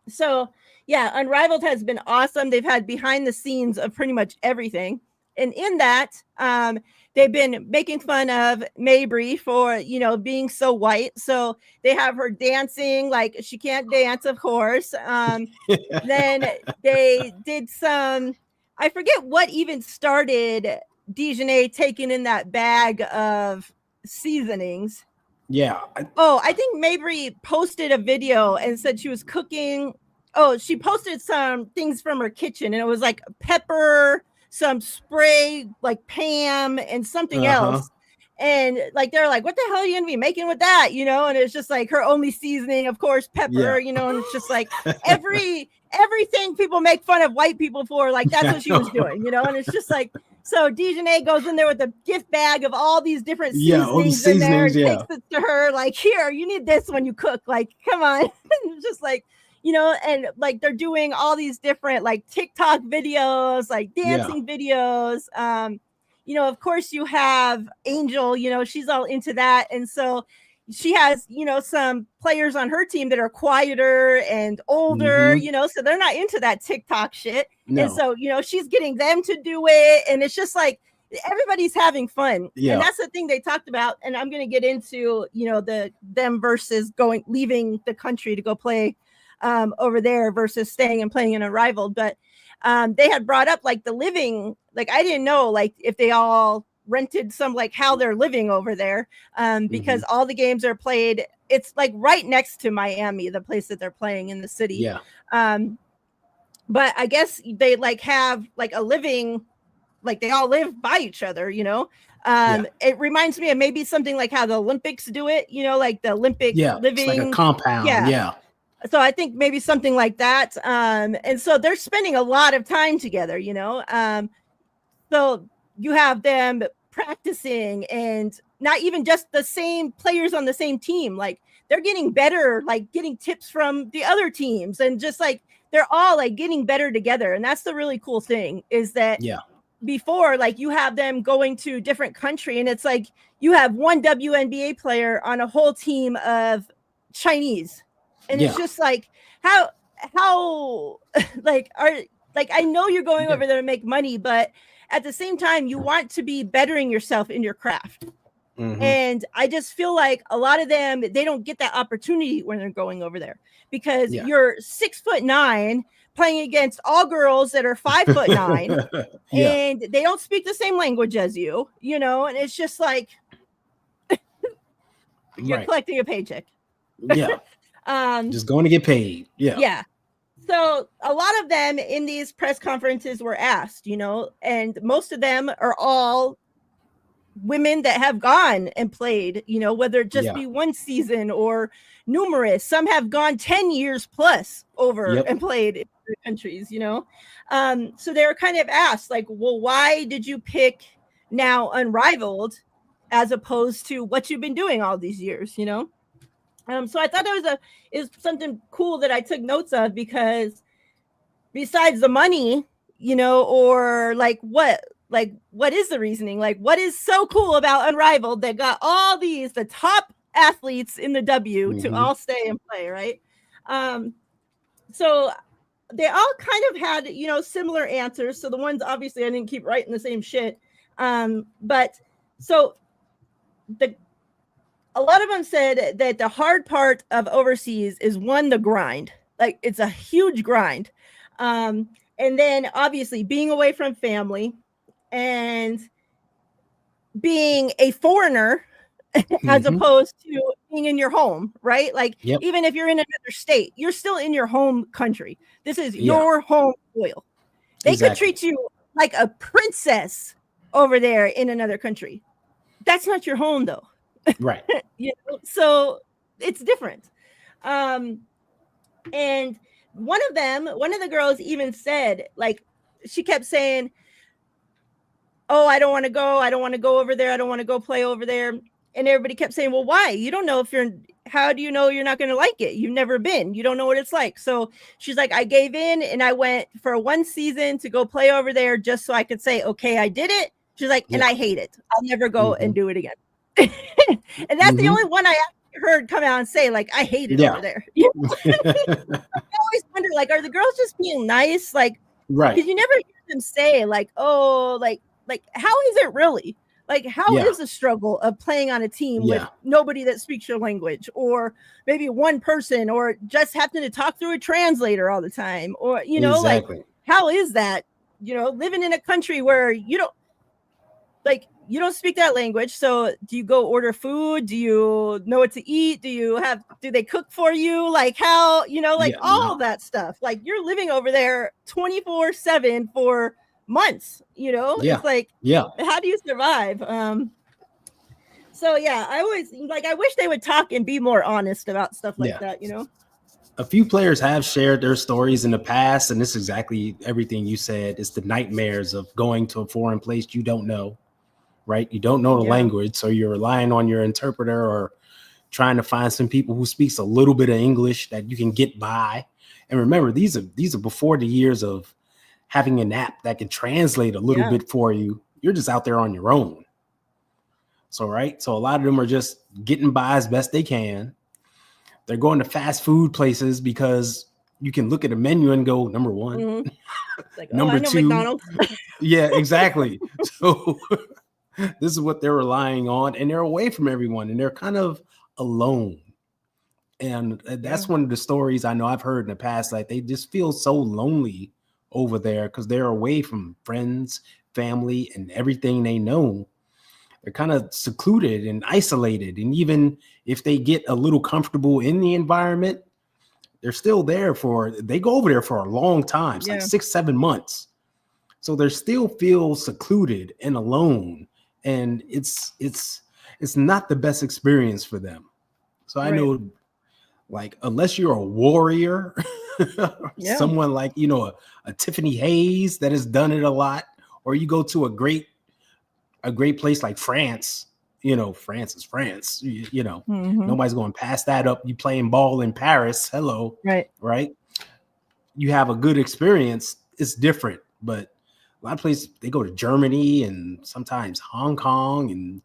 So yeah, Unrivaled has been awesome. They've had behind the scenes of pretty much everything. And in that, they've been making fun of Mabry for, being so white. So they have her dancing like she can't dance, of course. Then they did some, I forget what even started Dijonay taking in that bag of seasonings.
Yeah.
I think Mabry posted a video and said she was cooking. Oh, she posted some things from her kitchen, and it was like pepper, some spray, like Pam, and something else. And like they're like, what the hell are you gonna be making with that? And it's just like her only seasoning, of course, pepper, and it's just like everything people make fun of white people for, like that's what she was doing, and it's just like, so Dijonay goes in there with a gift bag of all these different seasonings in there and takes it to her, like, here, you need this when you cook, like, come on. Just like, and like they're doing all these different like TikTok videos, like dancing videos. Of course you have Angel, she's all into that. And so she has, some players on her team that are quieter and older, so they're not into that TikTok shit. No. And so, she's getting them to do it. And it's just like, everybody's having fun. And that's the thing they talked about. And I'm going to get into, them versus leaving the country to go play over there versus staying and playing in Unrivaled. But they had brought up like the living, like I didn't know like if they all rented some, like how they're living over there, because all the games are played, it's like right next to Miami, the place that they're playing in the city. But I guess they like have like a living, like they all live by each other, it reminds me of maybe something like how the Olympics do it, like the Olympic living,
it's like a compound.
So I think maybe something like that. And so they're spending a lot of time together, so you have them practicing, and not even just the same players on the same team. Like they're getting better, like getting tips from the other teams, and just like, they're all like getting better together. And that's the really cool thing is that before, like you have them going to different country, and it's like, you have one WNBA player on a whole team of Chinese. And it's just like, how like I know you're going over there to make money, but at the same time, you want to be bettering yourself in your craft. And I just feel like a lot of them, they don't get that opportunity when they're going over there, because you're 6'9" playing against all girls that are 5'9", and they don't speak the same language as you, and it's just like you're collecting a paycheck.
Just going to get paid.
So a lot of them in these press conferences were asked, and most of them are all women that have gone and played, whether it just be one season or numerous. Some have gone 10 years plus over and played in other countries, so they were kind of asked like, well, why did you pick now Unrivaled as opposed to what you've been doing all these years, So I thought it was something cool that I took notes of, because besides the money, or like what is the reasoning? Like, what is so cool about Unrivaled that got all the top athletes in the W to all stay and play, right? So they all kind of had, similar answers. So the ones, obviously I didn't keep writing the same shit. But so a lot of them said that the hard part of overseas is the grind. Like it's a huge grind. And then obviously being away from family and being a foreigner as opposed to being in your home, right? Like even if you're in another state, you're still in your home country. This is your home soil. They could treat you like a princess over there in another country. That's not your home though.
Right.
So it's different. And one of the girls even said, like, she kept saying, oh, I don't want to go over there. I don't want to go play over there. And everybody kept saying, well, why? You don't know how do you know you're not going to like it? You've never been, you don't know what it's like. So she's like, I gave in and I went for one season to go play over there just so I could say, okay, I did it. She's like, and I hate it. I'll never go and do it again. And that's the only one I heard come out and say, like, I hate it over there. I always wonder, like, are the girls just being nice? Like, because you never hear them say, like, oh, like how is it really? Like, how is the struggle of playing on a team with nobody that speaks your language, or maybe one person, or just having to talk through a translator all the time, or, you know, like, how is that, you know, living in a country where you don't speak that language? So do you go order food? Do you know what to eat? Do they cook for you? Like, how, you know, like all that stuff, like you're living over there 24/7 for months, you know. It's like, how do you survive? So yeah, I wish they would talk and be more honest about stuff like that, you know.
A few players have shared their stories in the past, and this is exactly everything you said. It's the nightmares of going to a foreign place you don't know, right? You don't know the language, so you're relying on your interpreter or trying to find some people who speaks a little bit of English that you can get by. And remember, these are before the years of having an app that can translate a little bit for you. You're just out there on your own. So a lot of them are just getting by as best they can. They're going to fast food places because you can look at a menu and go, number one,
like,
number two.
McDonald's.
Yeah, exactly. So this is what they're relying on, and they're away from everyone, and they're kind of alone. And that's one of the stories I know I've heard in the past. Like, they just feel so lonely over there because they're away from friends, family, and everything they know. They're kind of secluded and isolated. And even if they get a little comfortable in the environment, they're still there they go over there for a long time, like 6-7 months. So they still feel secluded and alone. And it's not the best experience for them. So I know, like, unless you're a warrior, someone like, you know, a Tiffany Hayes that has done it a lot, or you go to a great place like France, you know, France is France, you know, nobody's going past that up. You playing ball in Paris. Hello. Right. You have a good experience. It's different, but a lot of places, they go to Germany and sometimes Hong Kong and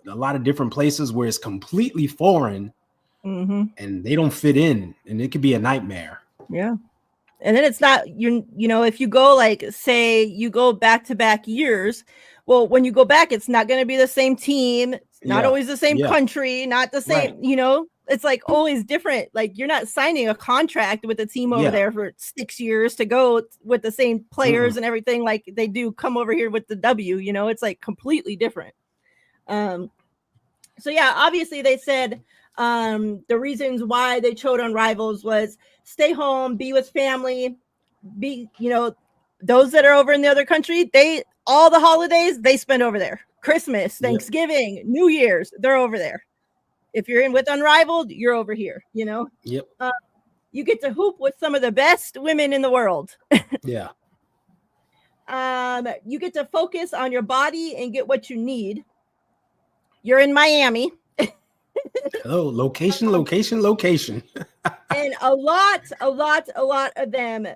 a lot of different places where it's completely foreign and they don't fit in, and it could be a nightmare.
Yeah. And then it's not, you know, if you go, like, say you go back-to-back years, well, when you go back, it's not going to be the same team. It's not always the same country, not the same, you know, it's like always different. Like, you're not signing a contract with a team over there for 6 years to go with the same players and everything like they do come over here with the W, you know, it's like completely different. So yeah, obviously they said the reasons why they chose Unrivaled was stay home, be with family, be, you know, those that are over in the other country, all the holidays they spend over there. Christmas, Thanksgiving, New Year's, they're over there. If you're in with Unrivaled, you're over here, you know? You get to hoop with some of the best women in the world. You get to focus on your body and get what you need. You're in Miami.
Location.
And a lot of them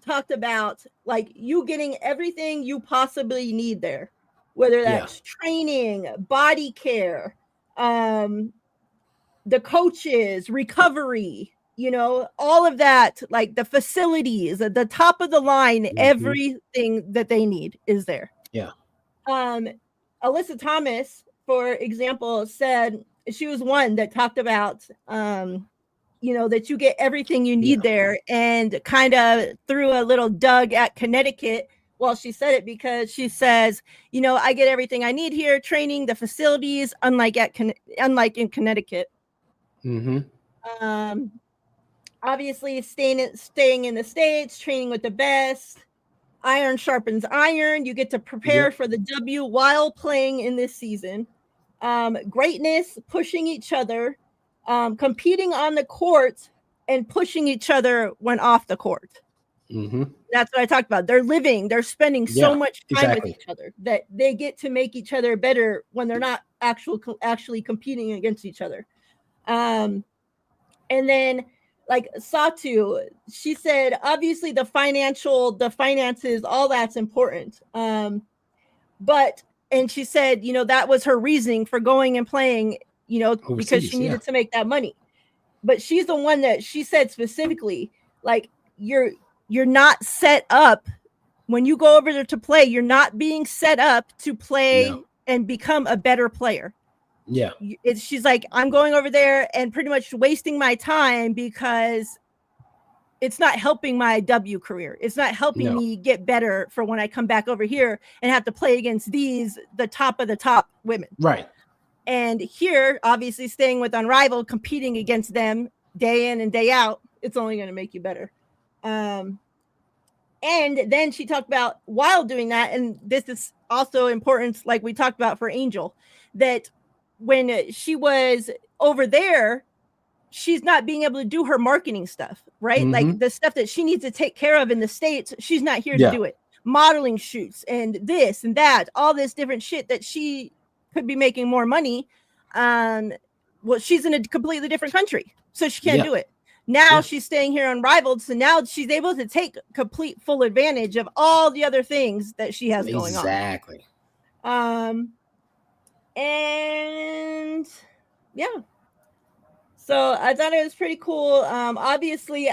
talked about, like, you getting everything you possibly need there, whether that's training, body care, the coaches, recovery, you know, all of that, like the facilities, the top of the line, everything that they need is there. Alyssa Thomas, for example, said she was one that talked about, you know, that you get everything you need there, and kind of threw a little dug at Connecticut while she said it, because she says, you know, I get everything I need here, training, the facilities, unlike in Connecticut. Obviously staying in the States, training with the best. Iron sharpens iron. You get to prepare for the W while playing in this season. Greatness, pushing each other, competing on the court, and pushing each other when off the court. That's what I talked about. They're spending so much time with each other that they get to make each other better when they're not actually competing against each other. And then, like Satu, she said, obviously the finances, all that's important. But she said, you know, that was her reasoning for going and playing, you know, overseas, because she needed to make that money. But she's the one that she said specifically, like, you're not set up when you go over there to play. You're not being set up to play and become a better player.
Yeah.
She's like, I'm going over there and pretty much wasting my time because it's not helping my W career. It's not helping me get better for when I come back over here and have to play against the top of the top women.
Right.
And here, obviously staying with Unrivaled, competing against them day in and day out, it's only going to make you better. And then she talked about while doing that, and this is also important, like we talked about for Angel, that when she was over there, she's not being able to do her marketing stuff, right?
Mm-hmm.
Like the stuff that she needs to take care of in the States, she's not here to do it. Modeling shoots and this and that, all this different shit that she could be making more money. Well, she's in a completely different country, so she can't do it. Now she's staying here Unrivaled, so now she's able to take complete full advantage of all the other things that she has going on.
Exactly.
And yeah. So I thought it was pretty cool. Obviously,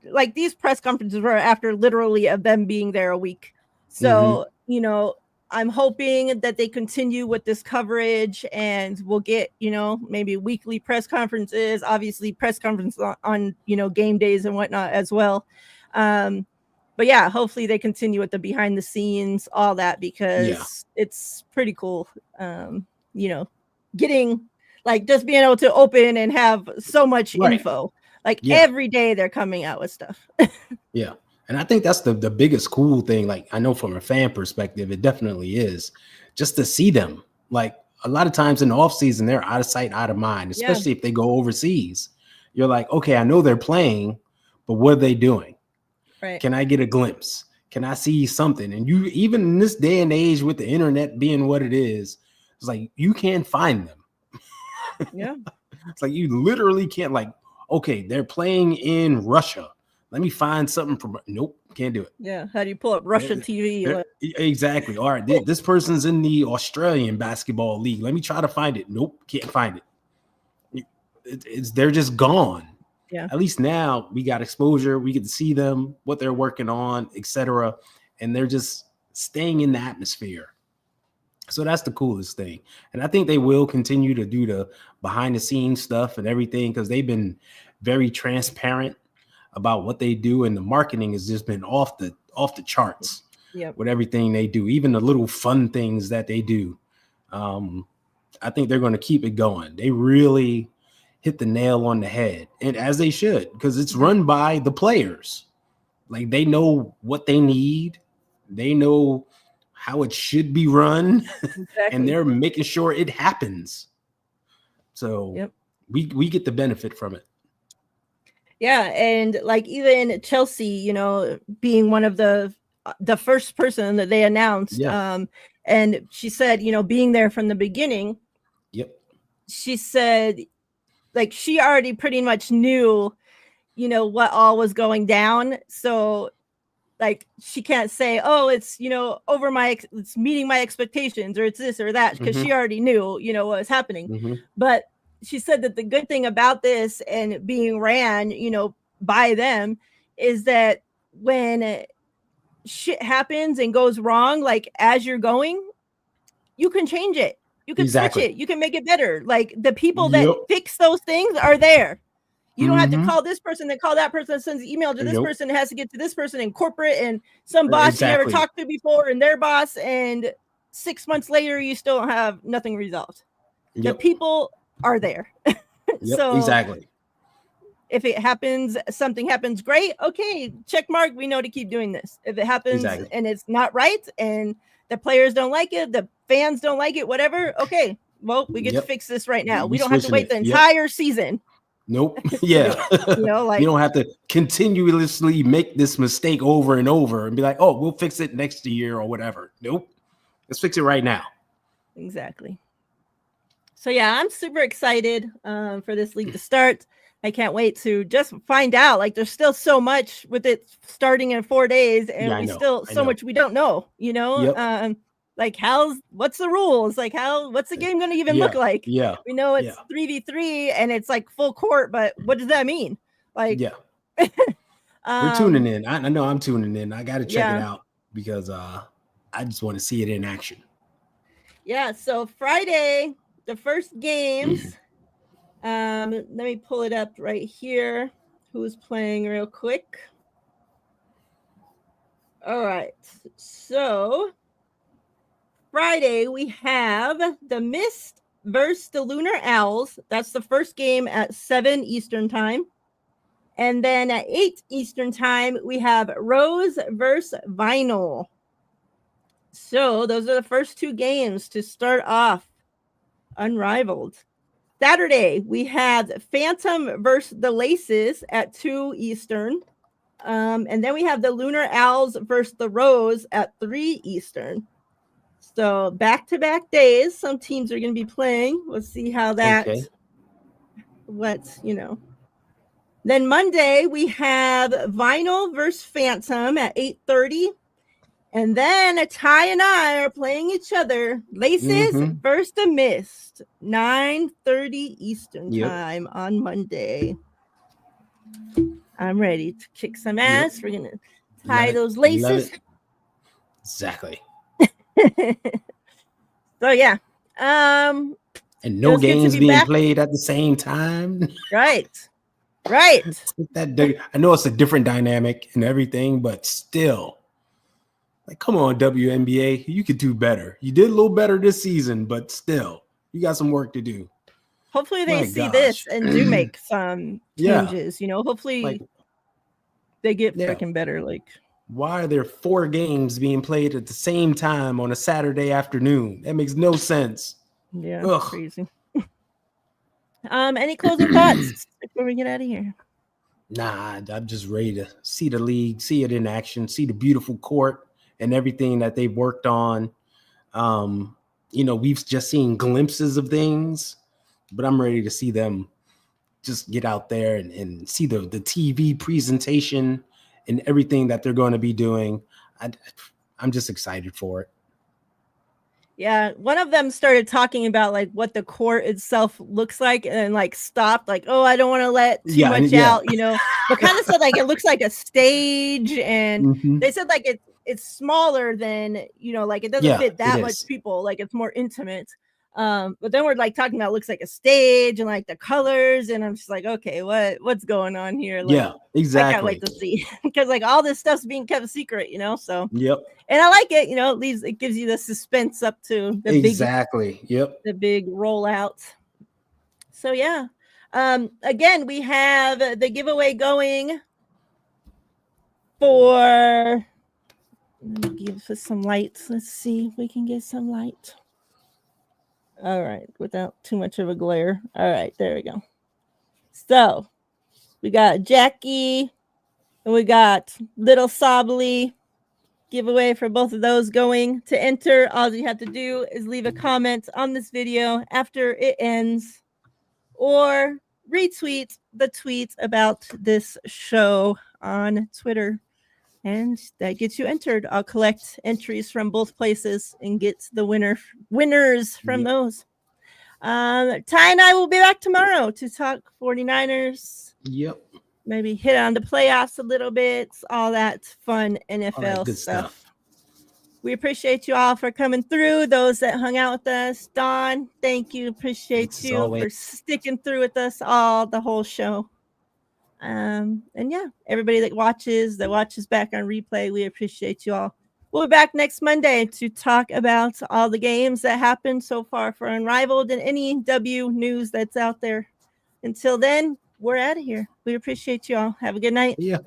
like these press conferences were after literally of them being there a week. So, you know, I'm hoping that they continue with this coverage and we'll get, you know, maybe weekly press conferences, obviously press conferences on, you know, game days and whatnot as well. But yeah, hopefully they continue with the behind the scenes, all that, because it's pretty cool. You know, getting like just being able to open and have so much info, like every day they're coming out with stuff.
Yeah. And I think that's the biggest cool thing. Like, I know from a fan perspective, it definitely is just to see them. Like a lot of times in the off season, they're out of sight, out of mind, especially if they go overseas. You're like, okay, I know they're playing, but what are they doing?
Right.
Can I get a glimpse? Can I see something? And you, even in this day and age with the internet being what it is, it's like, you can't find them.
Yeah.
It's like, you literally can't, like, okay, they're playing in Russia. Let me find something from. Nope, can't do it.
Yeah, how do you pull up Russia TV?
Exactly. All right, this person's in the Australian Basketball League. Let me try to find it. Nope, can't find it. They're just gone.
Yeah.
At least now we got exposure. We get to see them, what they're working on, etc. And they're just staying in the atmosphere. So that's the coolest thing. And I think they will continue to do the behind the scenes stuff and everything because they've been very transparent about what they do, and the marketing has just been off the charts with everything they do, even the little fun things that they do. I think they're going to keep it going. They really hit the nail on the head, and as they should, because it's run by the players. Like, they know what they need, they know how it should be run, and they're making sure it happens. So we get the benefit from it.
Yeah, and like even Chelsea, you know, being one of the first person that they announced, and she said, you know, being there from the beginning. She said, like, she already pretty much knew, you know, what all was going down. So, like, she can't say, oh, it's, you know, it's meeting my expectations, or it's this or that, because she already knew, you know, what was happening. But she said that the good thing about this and being ran, you know, by them is that when shit happens and goes wrong, like as you're going, you can change it. You can switch it. You can make it better. Like the people that fix those things are there. You don't have to call this person, that call that person, that sends an email to this person, has to get to this person in corporate and some boss you never talked to before and their boss. And 6 months later, you still don't have nothing resolved. The people are there. So if it happens, something happens, great. Okay, check mark. We know to keep doing this. If it happens and it's not right and the players don't like it, the fans don't like it, whatever. Okay, well, we get to fix this right now. We don't have to wait the entire season.
Nope. Yeah.
You know, like,
you don't have to continuously make this mistake over and over and be like, oh, we'll fix it next year or whatever. Nope. Let's fix it right now.
Exactly. So yeah, I'm super excited for this league to start. I can't wait to just find out. Like, there's still so much with it starting in 4 days, and so much we don't know. You know, like what's the rules? Like what's the game going to even look like?
Yeah,
we know it's 3v3 and it's like full court, but what does that mean? Like,
we're tuning in. I know I'm tuning in. I got to check it out because I just want to see it in action.
Yeah, so Friday, the first games. Let me pull it up right here. Who's playing real quick? All right. So Friday we have the Mist versus the Lunar Owls. That's the first game at 7 Eastern time. And then at 8 Eastern time, we have Rose versus Vinyl. So those are the first two games to start off Unrivaled. Saturday, we have Phantom versus the Laces at 2 Eastern. And then we have the Lunar Owls versus the Rose at 3 Eastern. So back-to-back days, some teams are going to be playing. We'll see how that, Then Monday, we have Vinyl versus Phantom at 8:30. And then Ty and I are playing each other. Laces versus the Mist, 9:30 Eastern time on Monday. I'm ready to kick some ass. We're going to tie those laces.
Exactly.
So, yeah.
And no games being played at the same time.
Right.
I know it's a different dynamic and everything, but still. Like, come on, WNBA, you could do better. You did a little better this season, but still, you got some work to do.
Hopefully they see this and do make some changes. Hopefully they get freaking better. Like,
why are there 4 games being played at the same time on a Saturday afternoon? That makes no sense.
Yeah, crazy. Any closing thoughts before we get out of here?
Nah, I'm just ready to see the league, see it in action, see the beautiful court and everything that they've worked on. We've just seen glimpses of things, but I'm ready to see them just get out there and see the TV presentation and everything that they're going to be doing. I'm just excited for it.
Yeah, one of them started talking about like what the court itself looks like and then like stopped like, oh, I don't want to let too much out, but kind of said like it looks like a stage, and they said like it's smaller than, like it doesn't fit that much people, like it's more intimate. But then we're like talking about it looks like a stage and like the colors, and I'm just like, okay, what's going on here? Like,
exactly.
I can't wait to see because like all this stuff's being kept secret, so
yep.
And I like it, it gives you the suspense up to the
the
big rollout. So yeah. Again, we have the giveaway going for, let me give us some lights. Let's see if we can get some light. All right, without too much of a glare. All right, there we go. So we got Jackie and we got Little Sobly. Giveaway for both of those going. To enter, all you have to do is leave a comment on this video after it ends or retweet the tweet about this show on Twitter, and that gets you entered. I'll collect entries from both places and get the winners from those. Ty and I will be back tomorrow to talk 49ers.
Yep.
Maybe hit on the playoffs a little bit, all that fun NFL
good
stuff. We appreciate you all for coming through. Those that hung out with us, Dawn, thank you. Appreciate you for sticking through with us the whole show. And yeah, everybody that watches back on replay, we appreciate you all. We'll be back next Monday to talk about all the games that happened so far for Unrivaled and any W news that's out there. Until then, we're out of here. We appreciate you all. Have a good night.
Yeah.